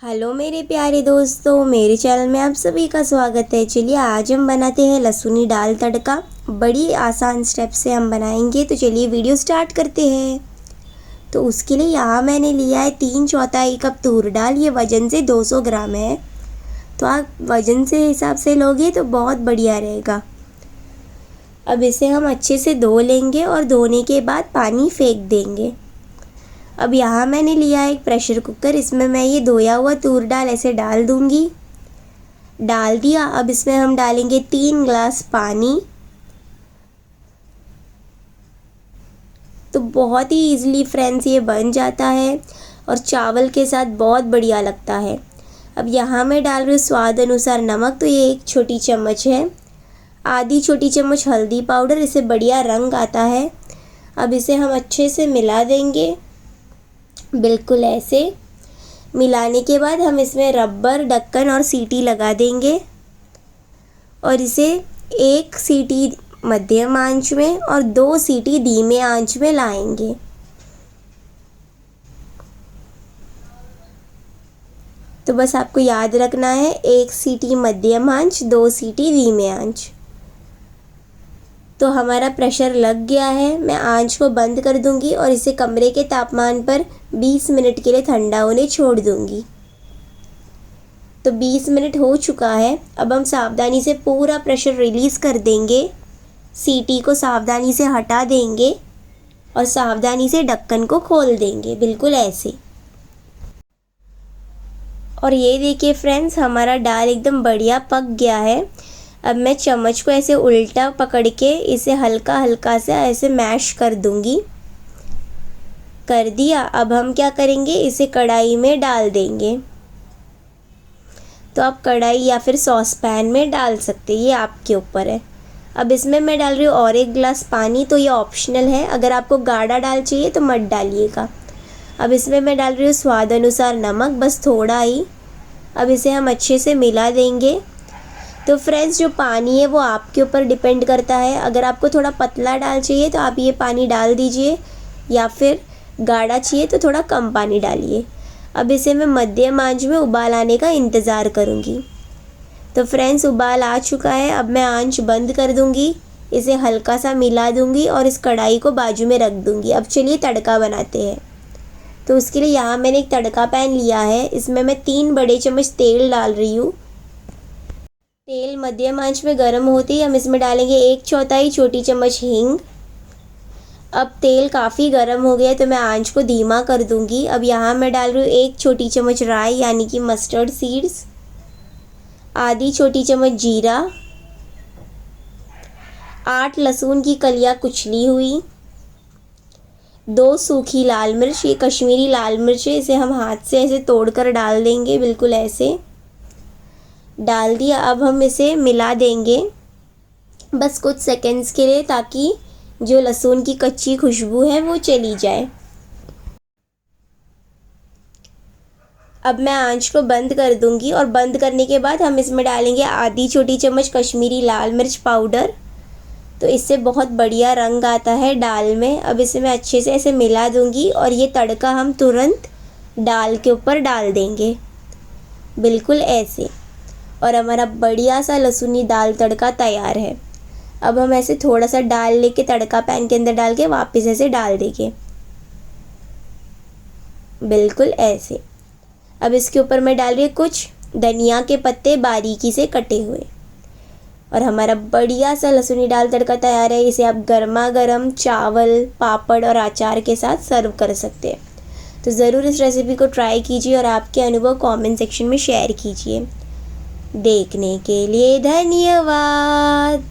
Hello मेरे प्यारे दोस्तों, मेरे चैनल में आप सभी का स्वागत है। चलिए आज हम बनाते हैं लहसुनी दाल तड़का। बड़ी आसान स्टेप से हम बनाएंगे, तो चलिए वीडियो स्टार्ट करते हैं। तो उसके लिए यहाँ मैंने लिया है 3/4 कप तूर दाल। ये वज़न से 200 ग्राम है, तो आप वज़न से हिसाब से लोगे तो बहुत बढ़िया रहेगा। अब इसे हम अच्छे से धो लेंगे और धोने के बाद पानी फेंक देंगे। अब यहाँ मैंने लिया एक प्रेशर कुकर। इसमें मैं ये धोया हुआ तूर दाल ऐसे डाल दूँगी। डाल दिया। अब इसमें हम डालेंगे 3 ग्लास पानी। तो बहुत ही इजीली फ्रेंड्स ये बन जाता है और चावल के साथ बहुत बढ़िया लगता है। अब यहाँ मैं डाल रही हूँ स्वाद अनुसार नमक। तो ये 1 छोटी चम्मच है। आधी छोटी चम्मच हल्दी पाउडर, इससे बढ़िया रंग आता है। अब इसे हम अच्छे से मिला देंगे। बिल्कुल ऐसे मिलाने के बाद हम इसमें रबर, ढक्कन और सीटी लगा देंगे और इसे 1 सीटी मध्यम आंच में और 2 सीटी धीमे आंच में लाएंगे। तो बस आपको याद रखना है 1 सीटी मध्यम आंच, 2 सीटी धीमे आंच। तो हमारा प्रेशर लग गया है। मैं आंच को बंद कर दूंगी और इसे कमरे के तापमान पर 20 मिनट के लिए ठंडा होने छोड़ दूंगी। तो 20 मिनट हो चुका है। अब हम सावधानी से पूरा प्रेशर रिलीज़ कर देंगे। सीटी को सावधानी से हटा देंगे और सावधानी से ढक्कन को खोल देंगे, बिल्कुल ऐसे। और ये देखिए फ्रेंड्स, हमारा दाल एकदम बढ़िया पक गया है। अब मैं चम्मच को ऐसे उल्टा पकड़ के इसे हल्का हल्का से ऐसे मैश कर दूंगी। कर दिया। अब हम क्या करेंगे, इसे कढ़ाई में डाल देंगे। तो आप कढ़ाई या फिर सॉस पैन में डाल सकते हैं, ये आपके ऊपर है। अब इसमें मैं डाल रही हूँ और 1 गिलास पानी। तो ये ऑप्शनल है, अगर आपको गाढ़ा दाल चाहिए तो मत डालिएगा। अब इसमें मैं डाल रही हूँ स्वाद अनुसार नमक, बस थोड़ा ही। अब इसे हम अच्छे से मिला देंगे। तो फ्रेंड्स, जो पानी है वो आपके ऊपर डिपेंड करता है। अगर आपको थोड़ा पतला दाल चाहिए तो आप ये पानी डाल दीजिए, या फिर गाढ़ा चाहिए तो थोड़ा कम पानी डालिए। अब इसे मैं मध्यम आंच में उबाल आने का इंतज़ार करूँगी। तो फ्रेंड्स, उबाल आ चुका है। अब मैं आंच बंद कर दूँगी, इसे हल्का सा मिला दूँगी और इस कढ़ाई को बाजू में रख दूँगी। अब चलिए तड़का बनाते हैं। तो उसके लिए यहाँ मैंने एक तड़का पैन लिया है। इसमें मैं 3 बड़े चम्मच तेल डाल रही हूँ। तेल मध्यम आंच में गर्म होते ही हम इसमें डालेंगे 1/4 छोटी चम्मच हींग। अब तेल काफ़ी गर्म हो गया है, तो मैं आंच को धीमा कर दूंगी। अब यहाँ मैं डाल रही हूँ 1 छोटी चम्मच राई यानी कि मस्टर्ड सीड्स, आधी छोटी चम्मच जीरा, 8 लहसुन की कलियाँ कुचली हुई, 2 सूखी लाल मिर्च। ये कश्मीरी लाल मिर्च है, इसे हम हाथ से ऐसे तोड़कर डाल देंगे, बिल्कुल ऐसे डाल दिया। अब हम इसे मिला देंगे बस कुछ सेकंड्स के लिए, ताकि जो लहसुन की कच्ची खुशबू है वो चली जाए। अब मैं आंच को बंद कर दूंगी और बंद करने के बाद हम इसमें डालेंगे आधी छोटी चम्मच कश्मीरी लाल मिर्च पाउडर। तो इससे बहुत बढ़िया रंग आता है दाल में। अब इसे मैं अच्छे से ऐसे मिला दूंगी और ये तड़का हम तुरंत दाल के ऊपर डाल देंगे, बिल्कुल ऐसे। और हमारा बढ़िया सा लहसुनी दाल तड़का तैयार है। अब हम ऐसे थोड़ा सा डाल लेके तड़का पैन के अंदर डाल के वापस ऐसे डाल देंगे, बिल्कुल ऐसे। अब इसके ऊपर मैं डाल रही हूँ कुछ धनिया के पत्ते बारीकी से कटे हुए। और हमारा बढ़िया सा लहसुनी दाल तड़का तैयार है। इसे आप गर्मा गर्म चावल, पापड़ और अचार के साथ सर्व कर सकते हैं। तो ज़रूर इस रेसिपी को ट्राई कीजिए और आपके अनुभव कमेंट सेक्शन में शेयर कीजिए। देखने के लिए धन्यवाद।